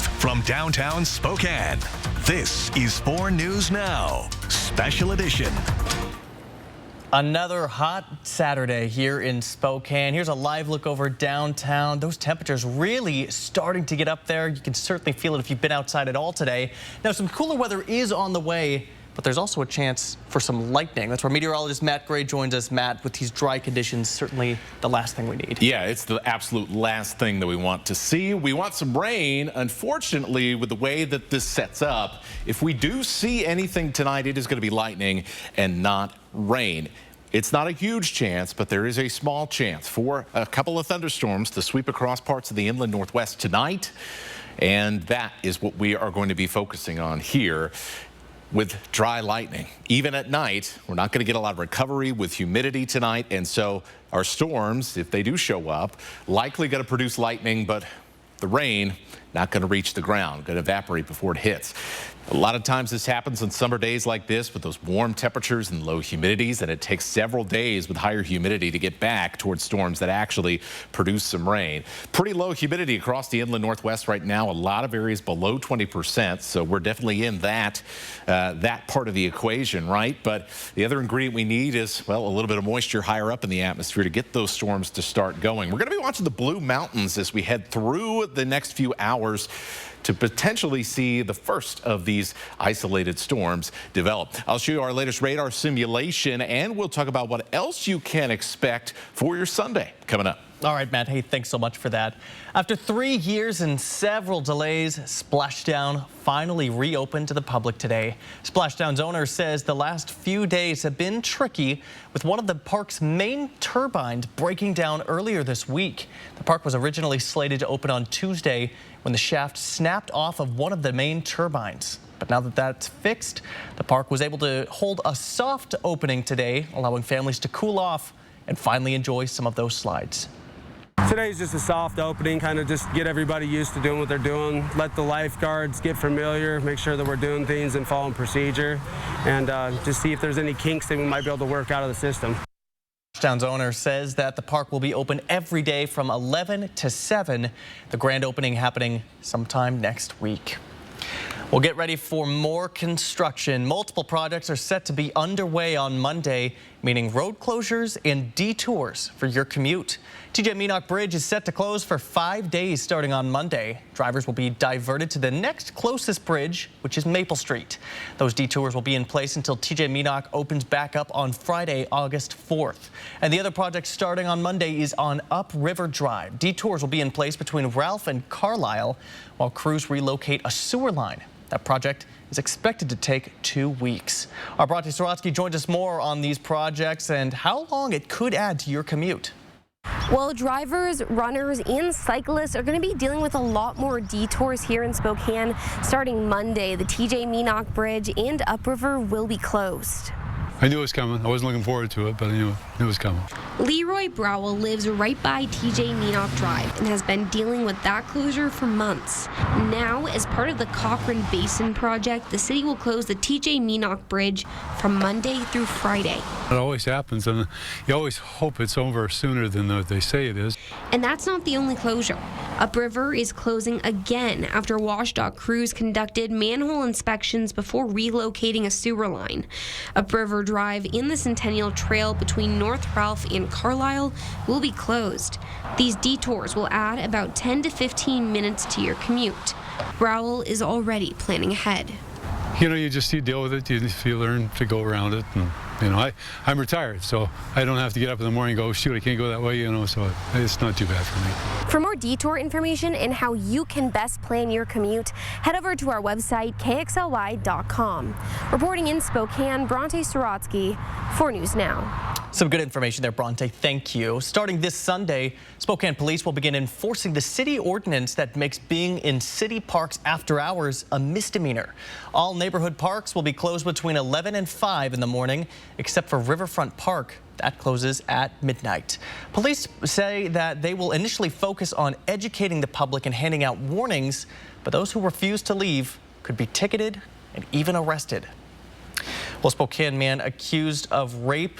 from downtown Spokane, this is 4 News Now, Special Edition. Another hot Saturday here in Spokane. Here's a live look over downtown. Those temperatures really starting to get up there. You can certainly feel it if you've been outside at all today. Now, some cooler weather is on the way, but there's also a chance for some lightning. That's where meteorologist Matt Gray joins us. Matt, with these dry conditions, certainly the last thing we need. Yeah, it's the absolute last thing that we want to see. We want some rain. Unfortunately, with the way that this sets up, if we do see anything tonight, it is going to be lightning and not rain. It's not a huge chance, but there is a small chance for a couple of thunderstorms to sweep across parts of the inland northwest tonight. And that is what we are going to be focusing on here with dry lightning. Even at night, we're not going to get a lot of recovery with humidity tonight. And so our storms, if they do show up, likely going to produce lightning, but the rain not going to reach the ground, going to evaporate before it hits. A lot of times this happens on summer days like this with those warm temperatures and low humidities, and it takes several days with higher humidity to get back towards storms that actually produce some rain. Pretty low humidity across the inland northwest right now. A lot of areas below 20%, so we're definitely in that part of the equation, right? But the other ingredient we need is, well, a little bit of moisture higher up in the atmosphere to get those storms to start going. We're going to be watching the Blue Mountains as we head through the next few hours to potentially see the first of these isolated storms develop. I'll show you our latest radar simulation, and we'll talk about what else you can expect for your Sunday coming up. All right, Matt. Hey, thanks so much for that. After 3 years and several delays, Splashdown finally reopened to the public today. Splashdown's owner says the last few days have been tricky, with one of the park's main turbines breaking down earlier this week. The park was originally slated to open on Tuesday when the shaft snapped off of one of the main turbines. But now that that's fixed, the park was able to hold a soft opening today, allowing families to cool off and finally enjoy some of those slides. Today's just a soft opening, kind of just get everybody used to doing what they're doing, let the lifeguards get familiar, make sure that we're doing things and following procedure, and just see if there's any kinks that we might be able to work out of the system. Splashdown's owner says that the park will be open every day from 11 to 7, the grand opening happening sometime next week. We'll get ready for more construction. Multiple projects are set to be underway on Monday, meaning road closures and detours for your commute. TJ Meanock Bridge is set to close for 5 days starting on Monday. Drivers will be diverted to the next closest bridge, which is Maple Street. Those detours will be in place until TJ Meanock opens back up on Friday, August 4th. And the other project starting on Monday is on Upriver Drive. Detours will be in place between Ralph and Carlisle while crews relocate a sewer line. That project is expected to take 2 weeks. Our Bronte Sorotsky joins us more on these projects and how long it could add to your commute. Well, drivers, runners, and cyclists are going to be dealing with a lot more detours here in Spokane. Starting Monday, the TJ Meanock Bridge and Upriver will be closed. I knew it was coming. I wasn't looking forward to it, but I knew it was coming. Leroy Browell lives right by TJ Meanock Drive and has been dealing with that closure for months. Now, as part of the Cochrane Basin project, the city will close the TJ Meanock Bridge from Monday through Friday. It always happens, and you always hope it's over sooner than they say it is. And that's not the only closure. Upriver is closing again after WashDOT crews conducted manhole inspections before relocating a sewer line. Upriver Drive in the Centennial Trail between North Ralph and Carlisle will be closed. These detours will add about 10 to 15 minutes to your commute. Browell is already planning ahead. You know, you deal with it. You learn to go around it. And, you know, I'm retired, so I don't have to get up in the morning and go, shoot, I can't go that way, you know, so it's not too bad for me. For more detour information and how you can best plan your commute, head over to our website, kxly.com. Reporting in Spokane, Bronte Sorotsky, 4 News Now. Some good information there, Bronte. Thank you. Starting this Sunday, Spokane police will begin enforcing the city ordinance that makes being in city parks after hours a misdemeanor. All neighborhood parks will be closed between 11 and 5 in the morning, except for Riverfront Park. That closes at midnight. Police say that they will initially focus on educating the public and handing out warnings, but those who refuse to leave could be ticketed and even arrested. Well, Spokane man accused of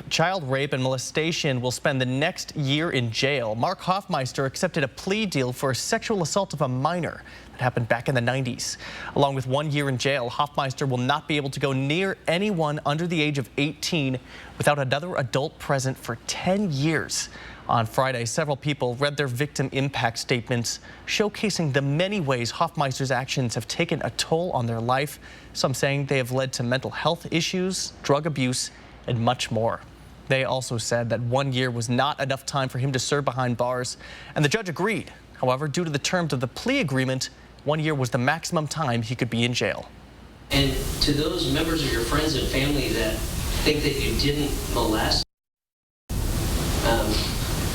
child rape and molestation will spend the next year in jail. Mark Hoffmeister accepted a plea deal for a sexual assault of a minor that happened back in the 90s. Along with 1 year in jail, Hoffmeister will not be able to go near anyone under the age of 18 without another adult present for 10 years. On Friday, several people read their victim impact statements, showcasing the many ways Hoffmeister's actions have taken a toll on their life, some saying they have led to mental health issues, drug abuse, and much more. They also said that 1 year was not enough time for him to serve behind bars, and the judge agreed. However, due to the terms of the plea agreement, 1 year was the maximum time he could be in jail. And to those members of your friends and family that think that you didn't molest,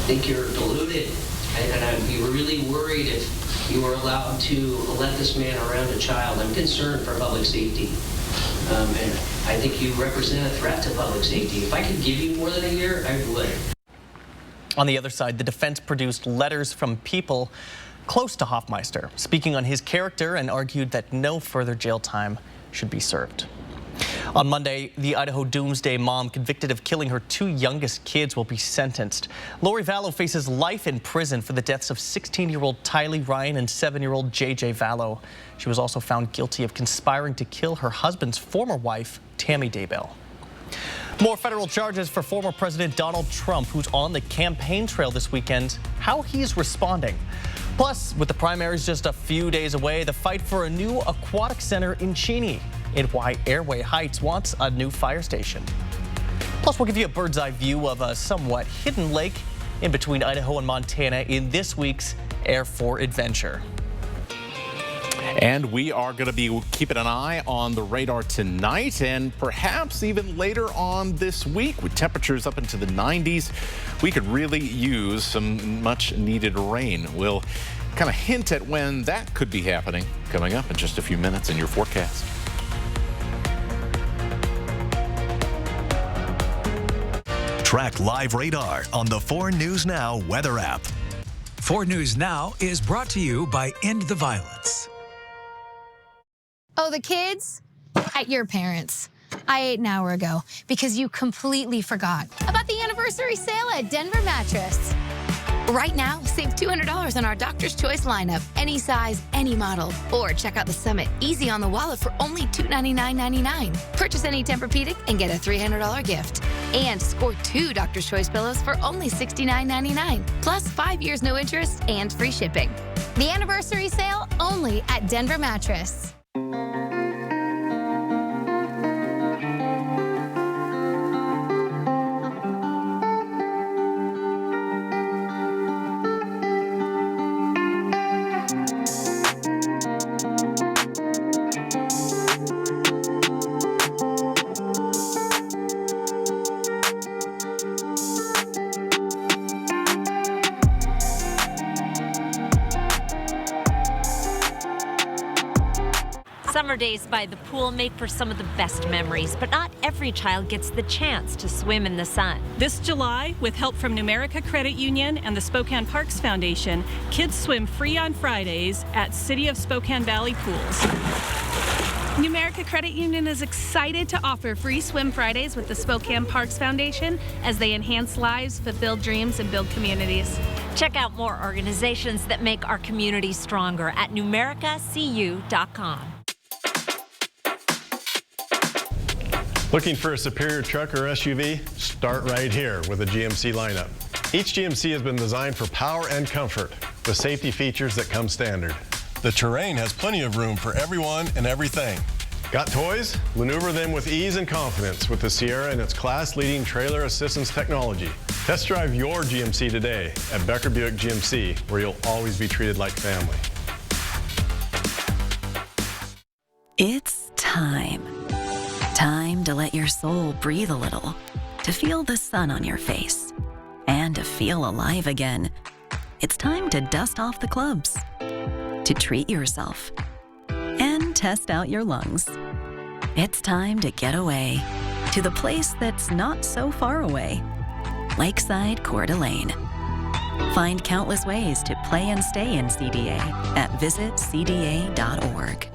think you're deluded, and I'd be really worried if you were allowed to let this man around a child. I'm concerned for public safety, and I think you represent a threat to public safety. If I could give you more than a year, I would. On the other side, the defense produced letters from people close to Hoffmeister, speaking on his character, and argued that no further jail time should be served. On Monday, the Idaho Doomsday Mom convicted of killing her 2 youngest kids will be sentenced. Lori Vallow faces life in prison for the deaths of 16-year-old Tylee Ryan and 7-year-old JJ Vallow. She was also found guilty of conspiring to kill her husband's former wife, Tammy Daybell. More federal charges for former President Donald Trump, who's on the campaign trail this weekend, how he's responding. Plus, with the primaries just a few days away, the fight for a new aquatic center in Cheney, and why Airway Heights wants a new fire station. Plus, we'll give you a bird's eye view of a somewhat hidden lake in between Idaho and Montana in this week's Air 4 Adventure. And we are going to be keeping an eye on the radar tonight and perhaps even later on this week with temperatures up into the 90s. We could really use some much needed rain. We'll kind of hint at when that could be happening coming up in just a few minutes in your forecast. Track live radar on the 4 News Now weather app. 4 News Now is brought to you by End the Violence. Oh, the kids? At your parents'. I ate an hour ago because you completely forgot about the anniversary sale at Denver Mattress. Right now, save $200 on our Doctor's Choice lineup, any size, any model. Or check out the Summit Easy on the Wallet for only $299.99. Purchase any Tempur-Pedic and get a $300 gift. And score 2 Doctor's Choice pillows for only $69.99. Plus 5 years no interest and free shipping. The anniversary sale only at Denver Mattress. Summer days by the pool make for some of the best memories, but not every child gets the chance to swim in the sun. This July, with help from Numerica Credit Union and the Spokane Parks Foundation, kids swim free on Fridays at City of Spokane Valley pools. Numerica Credit Union is excited to offer free swim Fridays with the Spokane Parks Foundation as they enhance lives, fulfill dreams, and build communities. Check out more organizations that make our community stronger at numericacu.com. Looking for a superior truck or SUV? Start right here with a GMC lineup. Each GMC has been designed for power and comfort, with safety features that come standard. The Terrain has plenty of room for everyone and everything. Got toys? Maneuver them with ease and confidence with the Sierra and its class-leading trailer assistance technology. Test drive your GMC today at Becker Buick GMC, where you'll always be treated like family. It's time. Time to let your soul breathe a little, to feel the sun on your face, and to feel alive again. It's time to dust off the clubs, to treat yourself, and test out your lungs. It's time to get away to the place that's not so far away, Lakeside Coeur d'Alene. Find countless ways to play and stay in CDA at visitcda.org.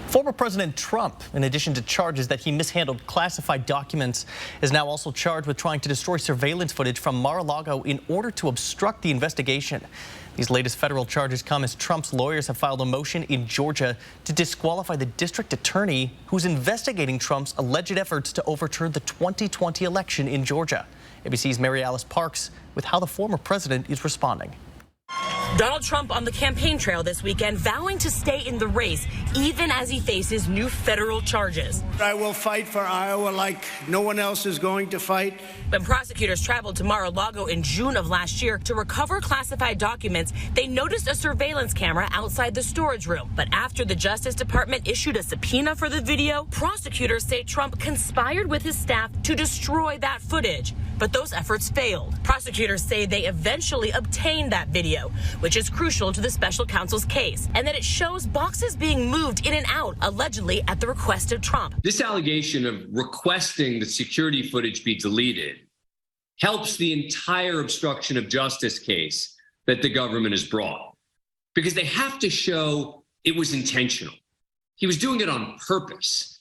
Former President Trump, in addition to charges that he mishandled classified documents, is now also charged with trying to destroy surveillance footage from Mar-a-Lago in order to obstruct the investigation. These latest federal charges come as Trump's lawyers have filed a motion in Georgia to disqualify the district attorney who's investigating Trump's alleged efforts to overturn the 2020 election in Georgia. ABC's Mary Alice Parks with how the former president is responding. Donald Trump on the campaign trail this weekend, vowing to stay in the race, even as he faces new federal charges. I will fight for Iowa like no one else is going to fight. When prosecutors traveled to Mar-a-Lago in June of last year to recover classified documents, they noticed a surveillance camera outside the storage room. But after the Justice Department issued a subpoena for the video, prosecutors say Trump conspired with his staff to destroy that footage. But those efforts failed. Prosecutors say they eventually obtained that video, which is crucial to the special counsel's case, and that it shows boxes being moved in and out, allegedly at the request of Trump. This allegation of requesting the security footage be deleted helps the entire obstruction of justice case that the government has brought, because they have to show it was intentional. He was doing it on purpose.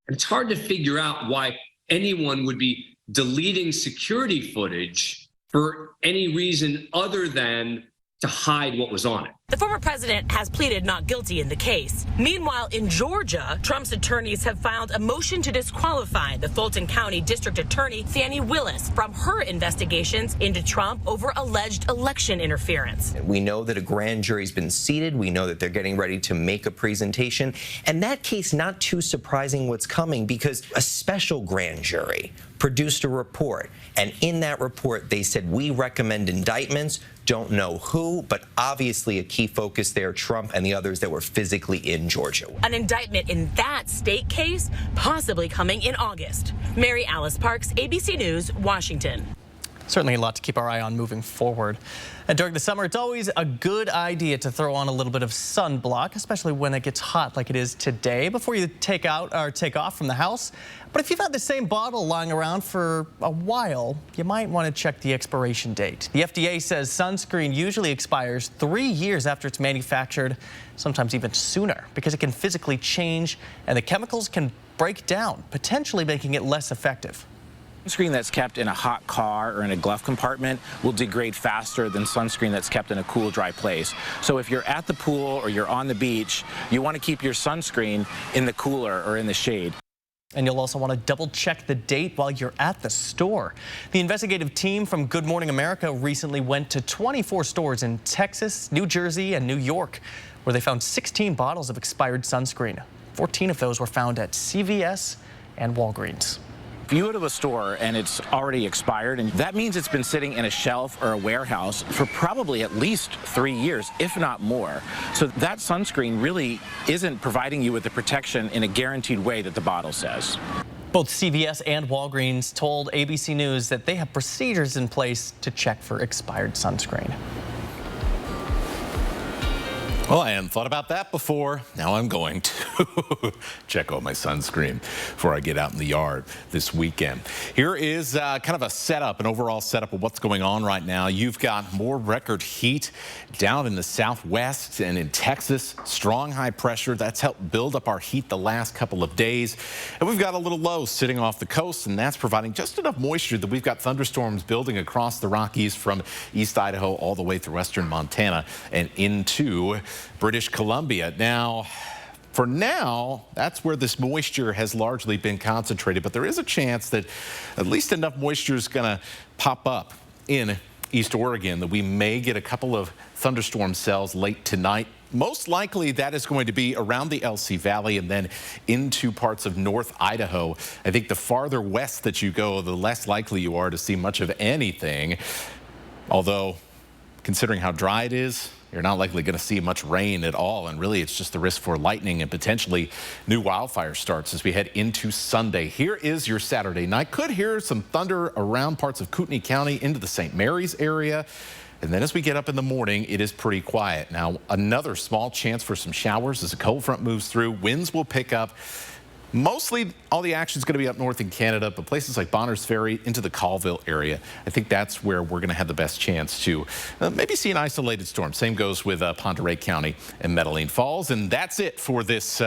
And it's hard to figure out why anyone would be deleting security footage for any reason other than to hide what was on it. The former president has pleaded not guilty in the case. Meanwhile, in Georgia, Trump's attorneys have filed a motion to disqualify the Fulton County District Attorney Fani Willis from her investigations into Trump over alleged election interference. We know that a grand jury's been seated. We know that they're getting ready to make a presentation. And that case, not too surprising what's coming, because a special grand jury produced a report. And in that report, they said, we recommend indictments. Don't know who, but obviously a key focus there, Trump and the others that were physically in Georgia. An indictment in that state case possibly coming in August. Mary Alice Parks, ABC News, Washington. Certainly a lot to keep our eye on moving forward. And during the summer, it's always a good idea to throw on a little bit of sunblock, especially when it gets hot like it is today, before you take off from the house. But if you've had the same bottle lying around for a while, you might want to check the expiration date. The FDA says sunscreen usually expires 3 years after it's manufactured, sometimes even sooner, because it can physically change and the chemicals can break down, potentially making it less effective. Sunscreen that's kept in a hot car or in a glove compartment will degrade faster than sunscreen that's kept in a cool, dry place. So if you're at the pool or you're on the beach, you want to keep your sunscreen in the cooler or in the shade. And you'll also want to double check the date while you're at the store. The investigative team from Good Morning America recently went to 24 stores in Texas, New Jersey, and New York, where they found 16 bottles of expired sunscreen. 14 of those were found at CVS and Walgreens. If you go to a store and it's already expired, and that means it's been sitting in a shelf or a warehouse for probably at least 3 years, if not more. So that sunscreen really isn't providing you with the protection in a guaranteed way that the bottle says. Both CVS and Walgreens told ABC News that they have procedures in place to check for expired sunscreen. Well, I hadn't thought about that before. Now I'm going to check out my sunscreen before I get out in the yard this weekend. Here is kind of a setup, an overall setup of what's going on right now. You've got more record heat down in the southwest and in Texas. Strong high pressure. That's helped build up our heat the last couple of days. And we've got a little low sitting off the coast, and that's providing just enough moisture that we've got thunderstorms building across the Rockies from East Idaho all the way through western Montana and into British Columbia. Now, for now, that's where this moisture has largely been concentrated, but there is a chance that at least enough moisture is going to pop up in East Oregon that we may get a couple of thunderstorm cells late tonight. Most likely that is going to be around the LC Valley and then into parts of North Idaho. I think the farther west that you go, the less likely you are to see much of anything. Although, considering how dry it is, you're not likely going to see much rain at all, and really it's just the risk for lightning and potentially new wildfire starts as we head into Sunday. Here is your Saturday night. Could hear some thunder around parts of Kootenai County into the St. Mary's area. And then as we get up in the morning, it is pretty quiet. Now, another small chance for some showers as a cold front moves through. Winds will pick up. Mostly all the action is going to be up north in Canada, but places like Bonners Ferry into the Colville area, I think that's where we're going to have the best chance to maybe see an isolated storm. Same goes with Ponderay County and Medellin Falls. And that's it for this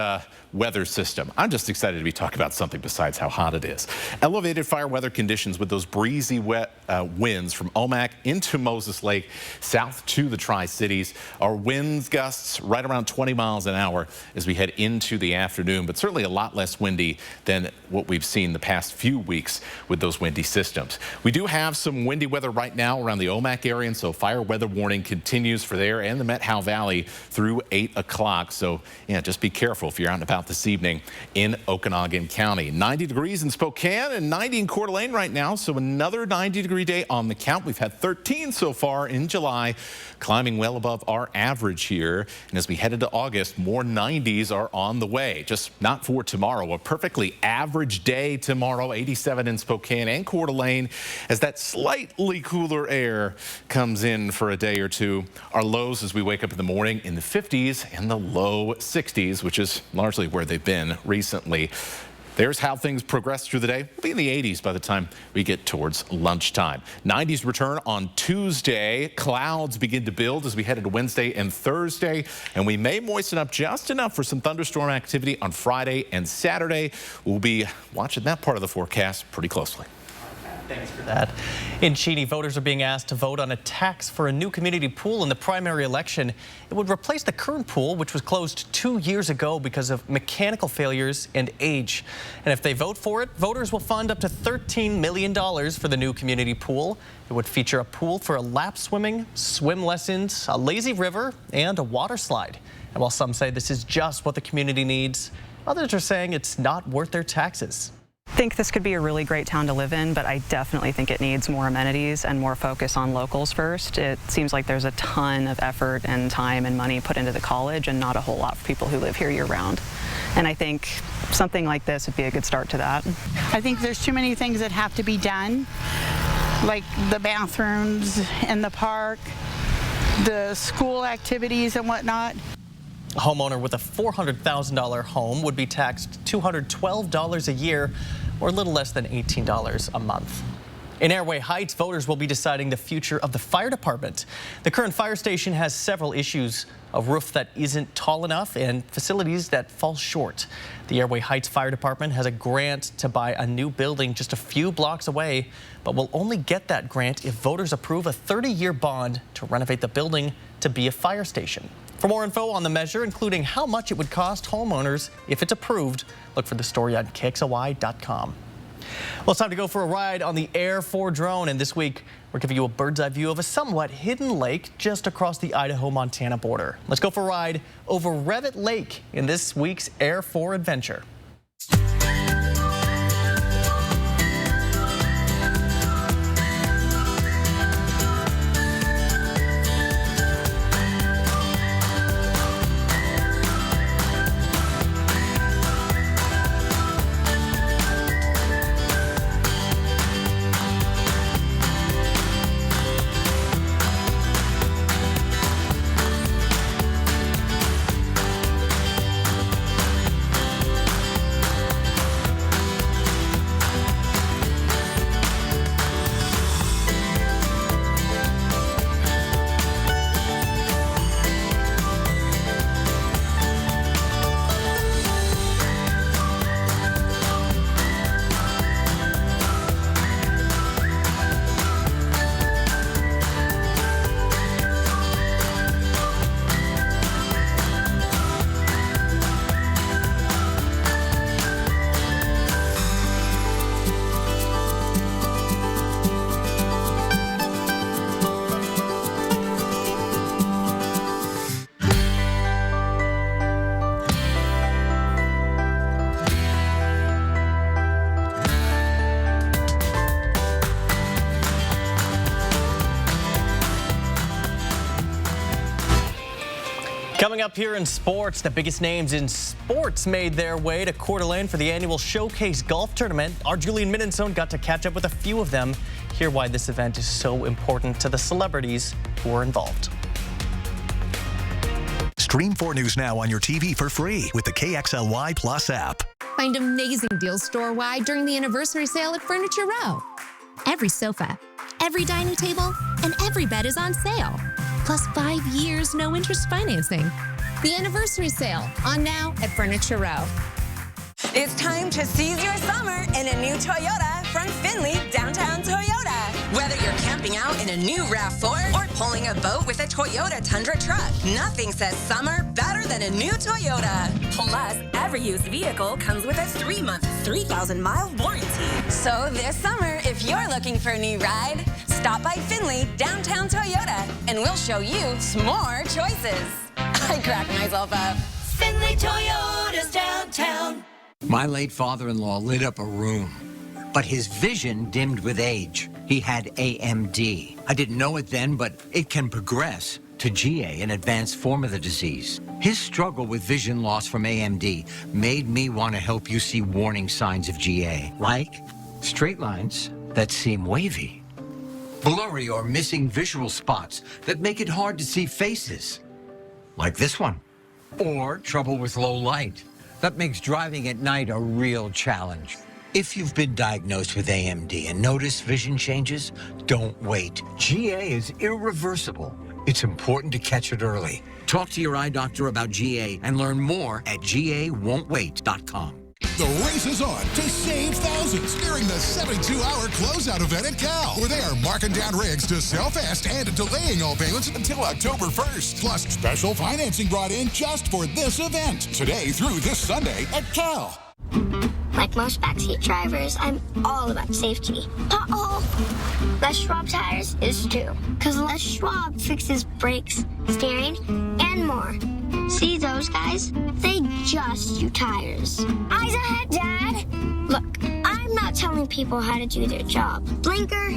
weather system. I'm just excited to be talking about something besides how hot it is. Elevated fire weather conditions with those breezy wet winds from Omak into Moses Lake, south to the Tri-Cities. Our winds gusts right around 20 miles an hour as we head into the afternoon, but certainly a lot less windy than what we've seen the past few weeks with those windy systems. We do have some windy weather right now around the Omak area, and so fire weather warning continues for there and the Methow Valley through 8 o'clock. So yeah, just be careful if you're out and about this evening in Okanagan County. 90 degrees in Spokane and 90 in Coeur d'Alene right now, so another 90-degree day on the count. We've had 13 so far in July, climbing well above our average here. And as we head into August, more 90s are on the way, just not for tomorrow. A perfectly average day tomorrow, 87 in Spokane and Coeur d'Alene, as that slightly cooler air comes in for a day or two. Our lows as we wake up in the morning in the 50s and the low 60s, which is largely where they've been recently. There's how things progress through the day. We'll be in the 80s by the time we get towards lunchtime. 90s return on Tuesday. Clouds begin to build as we head into Wednesday and Thursday, and we may moisten up just enough for some thunderstorm activity on Friday and Saturday. We'll be watching that part of the forecast pretty closely. Thanks for that. In Cheney, voters are being asked to vote on a tax for a new community pool in the primary election. It would replace the current pool, which was closed 2 years ago because of mechanical failures and age. And if they vote for it, voters will fund up to $13 million for the new community pool. It would feature a pool for lap swimming, swim lessons, a lazy river, and a water slide. And while some say this is just what the community needs, others are saying it's not worth their taxes. I think this could be a really great town to live in, but I definitely think it needs more amenities and more focus on locals first. It seems like there's a ton of effort and time and money put into the college and not a whole lot for people who live here year-round. And I think something like this would be a good start to that. I think there's too many things that have to be done, like the bathrooms in the park, the school activities and whatnot. A homeowner with a $400,000 home would be taxed $212 a year, or a little less than $18 a month. In Airway Heights, voters will be deciding the future of the fire department. The current fire station has several issues: a roof that isn't tall enough and facilities that fall short. The Airway Heights Fire Department has a grant to buy a new building just a few blocks away, but will only get that grant if voters approve a 30-year bond to renovate the building to be a fire station. For more info on the measure, including how much it would cost homeowners if it's approved, look for the story on KXLY.com. Well, it's time to go for a ride on the Air 4 drone, and this week we're giving you a bird's eye view of a somewhat hidden lake just across the Idaho-Montana border. Let's go for a ride over Revitt Lake in this week's Air 4 adventure. Coming up here in sports, the biggest names in sports made their way to Coeur d'Alene for the annual Showcase Golf Tournament. Our Julian Minnesone got to catch up with a few of them. Hear why this event is so important to the celebrities who are involved. Stream 4 News now on your TV for free with the KXLY Plus app. Find amazing deals store-wide during the anniversary sale at Furniture Row. Every sofa, every dining table, and every bed is on sale. Plus 5 years no interest financing. The anniversary sale on now at Furniture Row. It's time to seize your summer in a new Toyota from Findlay Downtown Toyota. Whether you're camping out in a new RAV4 or pulling a boat with a Toyota Tundra truck, nothing says summer better than a new Toyota. Plus, every used vehicle comes with a 3-month, 3,000-mile warranty. So this summer, if you're looking for a new ride, stop by Findlay Downtown Toyota and we'll show you some more choices. I crack myself up. Findlay Toyota's downtown. My late father-in-law lit up a room, but his vision dimmed with age. He had AMD. I didn't know it then, but it can progress to GA, an advanced form of the disease. His struggle with vision loss from AMD made me want to help you see warning signs of GA, like straight lines that seem wavy, blurry or missing visual spots that make it hard to see faces, like this one, or trouble with low light. That makes driving at night a real challenge. If you've been diagnosed with AMD and notice vision changes, don't wait. GA is irreversible. It's important to catch it early. Talk to your eye doctor about GA and learn more at GAWon'tWait.com. The race is on to save thousands during the 72-hour closeout event at Cal, where they are marking down rigs to sell fast and delaying all payments until October 1st. Plus, special financing brought in just for this event. Today through this Sunday at Cal. Like most backseat drivers, I'm all about safety. Uh-oh! Les Schwab Tires is too. Because Les Schwab fixes brakes, steering, and more. See those guys? They just do tires. Eyes ahead, Dad! Look, I'm not telling people how to do their job. Blinker,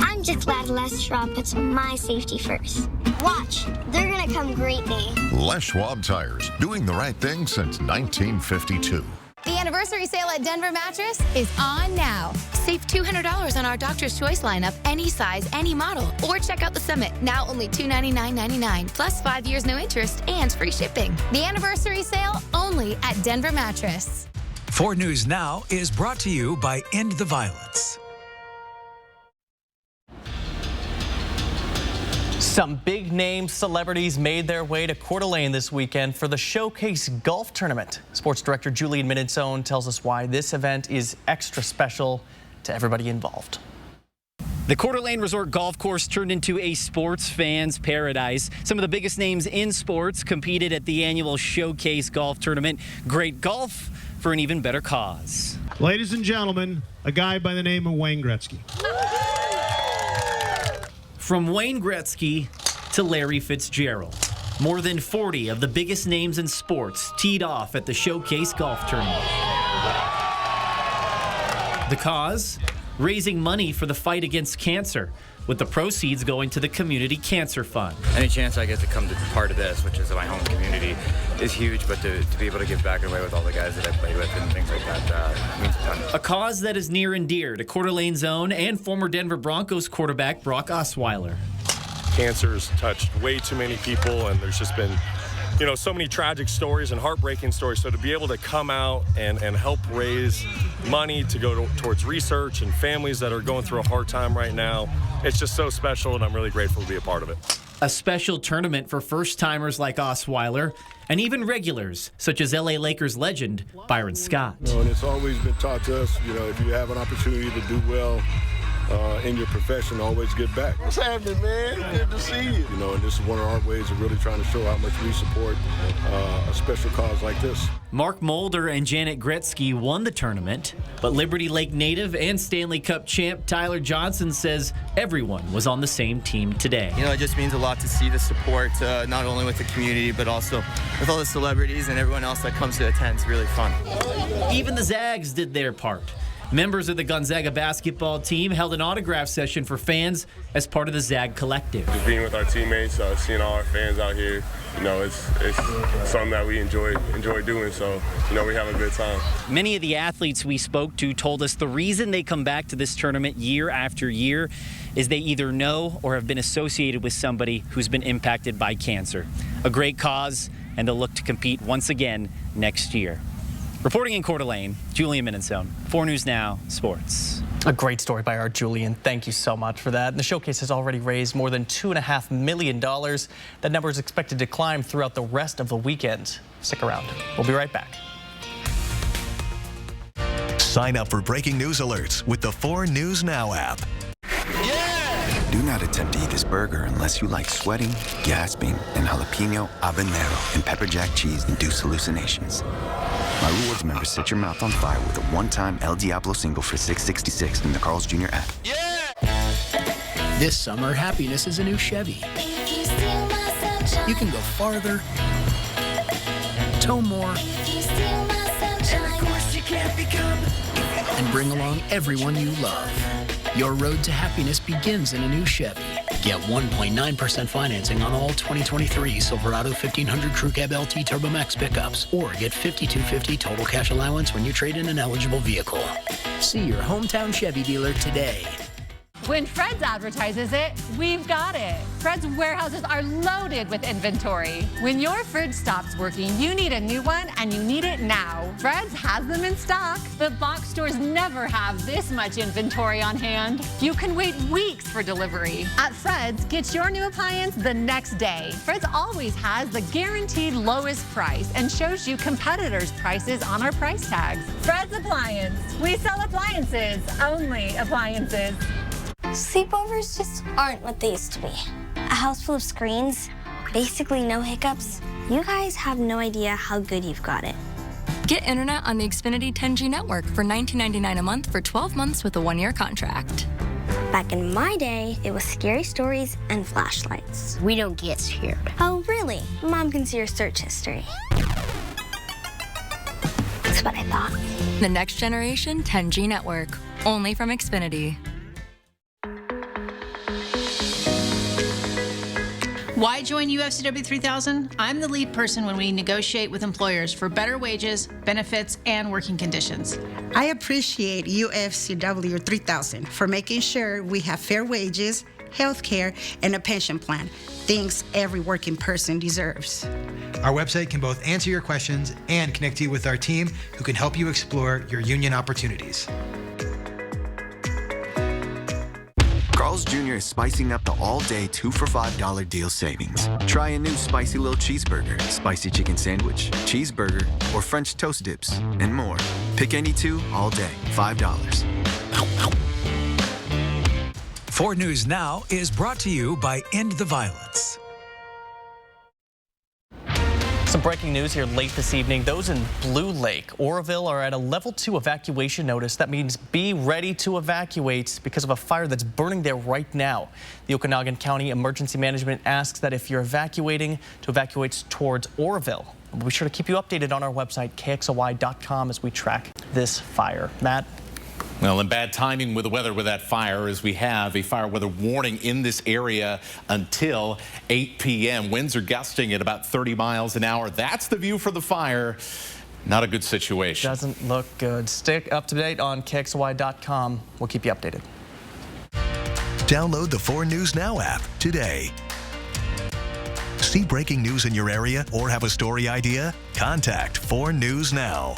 I'm just glad Les Schwab puts my safety first. Watch, they're gonna come greet me. Les Schwab Tires, doing the right thing since 1952. The anniversary sale at Denver Mattress is on now. Save $200 on our Doctor's Choice lineup, any size, any model. Or check out the Summit, now only $299.99, plus 5 years no interest and free shipping. The anniversary sale only at Denver Mattress. 4 News Now is brought to you by End the Violence. Some big-name celebrities made their way to Coeur d'Alene this weekend for the Showcase Golf Tournament. Sports director Julian Minenzone tells us why this event is extra special to everybody involved. The Coeur d'Alene Resort Golf Course turned into a sports fan's paradise. Some of the biggest names in sports competed at the annual Showcase Golf Tournament. Great golf for an even better cause. Ladies and gentlemen, a guy by the name of Wayne Gretzky. From Wayne Gretzky to Larry Fitzgerald, more than 40 of the biggest names in sports teed off at the Showcase Golf Tournament. The cause? Raising money for the fight against cancer, with the proceeds going to the Community Cancer Fund. Any chance I get to come to part of this, which is my home community, is huge, but to be able to give back away with all the guys that I played with and things like that means a ton. A cause that is near and dear to Coeur d'Alene's own and former Denver Broncos quarterback Brock Osweiler. Cancer's touched way too many people, and there's just been, so many tragic stories and heartbreaking stories. So to be able to come out and help raise money to go towards research and families that are going through a hard time right now, it's just so special, and I'm really grateful to be a part of it. A special tournament for first-timers like Osweiler and even regulars, such as LA Lakers legend Byron Scott. And it's always been taught to us, if you have an opportunity to do well in your profession, always give back. What's happening, man? Good to see you. And this is one of our ways of really trying to show how much we support a special cause like this. Mark Mulder and Janet Gretzky won the tournament, but Liberty Lake native and Stanley Cup champ Tyler Johnson says everyone was on the same team today. It just means a lot to see the support, not only with the community, but also with all the celebrities and everyone else that comes to attend. It's really fun. Even the Zags did their part. Members of the Gonzaga basketball team held an autograph session for fans as part of the Zag Collective. Just being with our teammates, seeing all our fans out here, it's something that we enjoy doing, so, we have a good time. Many of the athletes we spoke to told us the reason they come back to this tournament year after year is they either know or have been associated with somebody who's been impacted by cancer. A great cause, and they'll look to compete once again next year. Reporting in Coeur d'Alene, Julian Minenzone, 4 News Now Sports. A great story by our Julian. Thank you so much for that. And the showcase has already raised more than $2.5 million. That number is expected to climb throughout the rest of the weekend. Stick around. We'll be right back. Sign up for breaking news alerts with the 4 News Now app. Do not attempt to eat this burger unless you like sweating, gasping, and jalapeno, habanero, and pepper jack cheese induced hallucinations. My rewards members set your mouth on fire with a one-time El Diablo single for $6.66 in the Carl's Jr. app. This summer, happiness is a new Chevy. You can go farther, tow more, and bring along everyone you love. Your road to happiness begins in a new Chevy. Get 1.9% financing on all 2023 Silverado 1500 Crew Cab LT Turbo Max pickups, or get $5,250 total cash allowance when you trade in an eligible vehicle. See your hometown Chevy dealer today. When Fred's advertises it, we've got it. Fred's warehouses are loaded with inventory. When your fridge stops working, you need a new one, and you need it now. Fred's has them in stock. The box stores never have this much inventory on hand. You can wait weeks for delivery. At Fred's, get your new appliance the next day. Fred's always has the guaranteed lowest price and shows you competitors' prices on our price tags. Fred's Appliance. We sell appliances, only appliances. Sleepovers just aren't what they used to be. A house full of screens, basically no hiccups. You guys have no idea how good you've got it. Get internet on the Xfinity 10G network for $19.99 a month for 12 months with a 1-year contract. Back in my day, it was scary stories and flashlights. We don't get scared. Oh, really? Mom can see your search history. That's what I thought. The next generation 10G network, only from Xfinity. Why join UFCW 3000? I'm the lead person when we negotiate with employers for better wages, benefits, and working conditions. I appreciate UFCW 3000 for making sure we have fair wages, health care, and a pension plan. Things every working person deserves. Our website can both answer your questions and connect you with our team who can help you explore your union opportunities. Carl's Jr. is spicing up the all-day 2 for $5 deal savings. Try a new spicy little cheeseburger, spicy chicken sandwich, cheeseburger, or French toast dips, and more. Pick any 2 all day, $5. 4 News Now is brought to you by End the Violence. Some breaking news here late this evening. Those in Blue Lake, Oroville, are at a level 2 evacuation notice. That means be ready to evacuate because of a fire that's burning there right now. The Okanagan County Emergency Management asks that if you're evacuating, to evacuate towards Oroville. We'll be sure to keep you updated on our website, KXLY.com, as we track this fire. Matt? Well, and bad timing with the weather with that fire, as we have a fire weather warning in this area until 8 p.m. Winds are gusting at about 30 miles an hour. That's the view for the fire. Not a good situation. Doesn't look good. Stick up to date on KXLY.com. We'll keep you updated. Download the 4 News Now app today. See breaking news in your area or have a story idea? Contact 4 News Now.